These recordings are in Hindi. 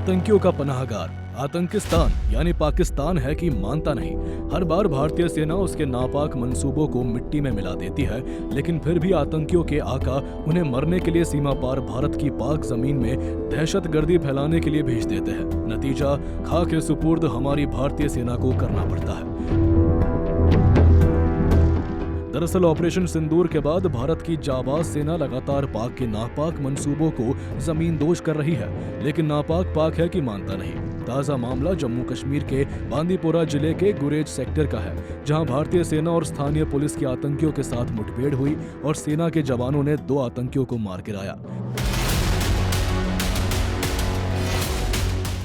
आतंकियों का पनाहगार आतंकिस्तान यानी पाकिस्तान है कि मानता नहीं। हर बार भारतीय सेना उसके नापाक मंसूबों को मिट्टी में मिला देती है, लेकिन फिर भी आतंकियों के आका उन्हें मरने के लिए सीमा पार भारत की पाक जमीन में दहशतगर्दी फैलाने के लिए भेज देते हैं। नतीजा खाक के सुपुर्द हमारी भारतीय सेना को करना पड़ता है। दरअसल ऑपरेशन सिंदूर के बाद भारत की जाबाज सेना लगातार पाक के नापाक मंसूबों को जमींदोज कर रही है, लेकिन नापाक पाक है कि मानता नहीं। ताजा मामला जम्मू कश्मीर के बांदीपोरा जिले के गुरेज सेक्टर का है, जहां भारतीय सेना और स्थानीय पुलिस की आतंकियों के साथ मुठभेड़ हुई और सेना के जवानों ने 2 आतंकियों को मार गिराया।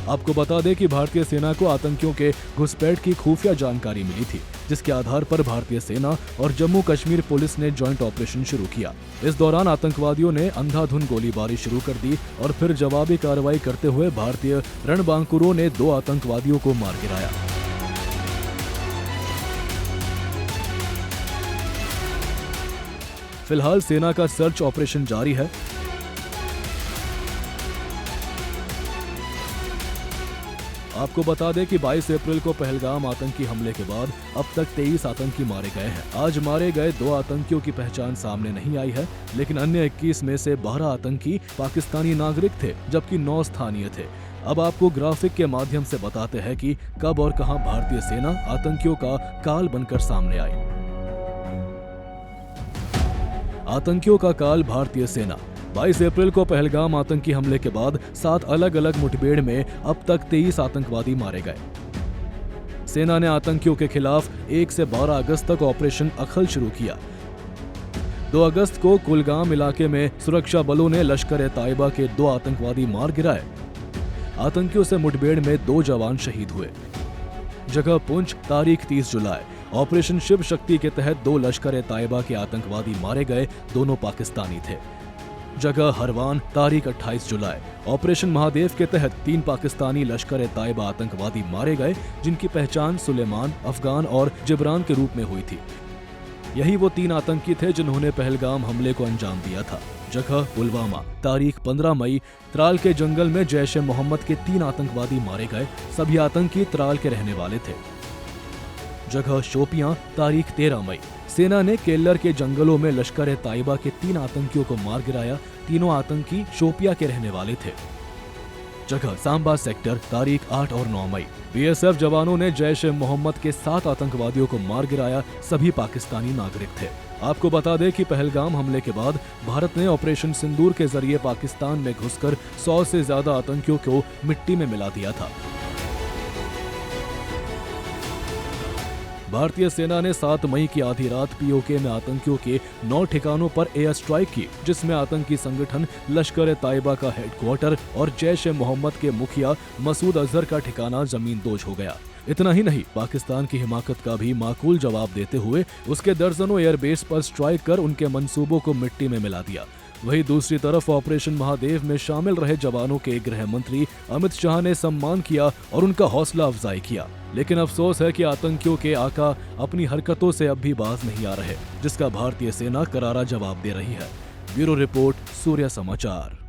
आपको बता दें कि भारतीय सेना को आतंकियों के घुसपैठ की खुफिया जानकारी मिली थी, जिसके आधार पर भारतीय सेना और जम्मू कश्मीर पुलिस ने जॉइंट ऑपरेशन शुरू किया। इस दौरान आतंकवादियों ने अंधाधुंध गोलीबारी शुरू कर दी और फिर जवाबी कार्रवाई करते हुए भारतीय रणबांकुरों ने 2 आतंकवादियों को मार गिराया। फिलहाल सेना का सर्च ऑपरेशन जारी है। आपको बता दें कि 22 अप्रैल को पहलगाम आतंकी हमले के बाद अब तक 23 आतंकी मारे गए हैं। आज मारे गए 2 आतंकियों की पहचान सामने नहीं आई है, लेकिन अन्य 21 में से 12 आतंकी पाकिस्तानी नागरिक थे, जबकि 9 स्थानीय थे। अब आपको ग्राफिक के माध्यम से बताते हैं कि कब और कहां भारतीय सेना आतंकियों का काल बनकर सामने आई। आतंकियों का काल भारतीय सेना। 22 अप्रैल को पहलगाम आतंकी हमले के बाद 7 अलग अलग मुठभेड़ में अब तक 23 आतंकवादी मारे गए। सेना ने आतंकियों के खिलाफ 1 से 12 अगस्त तक ऑपरेशन अखल शुरू किया। 2 अगस्त को कुलगाम इलाके में सुरक्षा बलों ने लश्कर-ए-तायबा के 2 आतंकवादी मार गिराए। आतंकियों से मुठभेड़ में 2 जवान शहीद हुए। जगह पुंछ, तारीख 30 जुलाई। ऑपरेशन शिव शक्ति के तहत 2 लश्कर-ए-तायबा के आतंकवादी मारे गए, दोनों पाकिस्तानी थे। जगह हरवान, तारीख 28 जुलाई। ऑपरेशन महादेव के तहत 3 पाकिस्तानी लश्कर-ए-तायबा आतंकवादी मारे गए, जिनकी पहचान सुलेमान, अफगान और जिब्रान के रूप में हुई थी। यही वो 3 आतंकी थे जिन्होंने पहलगाम हमले को अंजाम दिया था। जगह पुलवामा, तारीख 15 मई। त्राल के जंगल में जैश-ए-मोहम्मद के 3 आतंकवादी मारे गए, सभी आतंकी त्राल के रहने वाले थे। जगह शोपियां, तारीख 13 मई। सेना ने केल्लर के जंगलों में लश्कर-ए-तायबा के 3 आतंकियों को मार गिराया, तीनों आतंकी शोपिया के रहने वाले थे। जगह सांबा सेक्टर, तारीख 8 और 9 मई। बीएसएफ जवानों ने जैश-ए-मोहम्मद के 7 आतंकवादियों को मार गिराया, सभी पाकिस्तानी नागरिक थे। आपको बता दें कि पहलगाम हमले के बाद भारत ने ऑपरेशन सिंदूर के जरिए पाकिस्तान में घुसकर 100 से ज्यादा आतंकियों को मिट्टी में मिला दिया था। भारतीय सेना ने 7 मई की आधी रात पीओके में आतंकियों के 9 ठिकानों पर एयर स्ट्राइक की, जिसमें आतंकी संगठन लश्कर-ए-तायबा का हेडक्वार्टर और जैश-ए-मोहम्मद के मुखिया मसूद अजहर का ठिकाना जमींदोज हो गया। इतना ही नहीं, पाकिस्तान की हिमाकत का भी माकूल जवाब देते हुए उसके दर्जनों एयरबेस पर स्ट्राइक कर उनके मंसूबों को मिट्टी में मिला दिया। वहीं दूसरी तरफ ऑपरेशन महादेव में शामिल रहे जवानों के गृह मंत्री अमित शाह ने सम्मान किया और उनका हौसला अफजाई किया। लेकिन अफसोस है कि आतंकियों के आका अपनी हरकतों से अब भी बाज नहीं आ रहे, जिसका भारतीय सेना करारा जवाब दे रही है। ब्यूरो रिपोर्ट, सूर्य समाचार।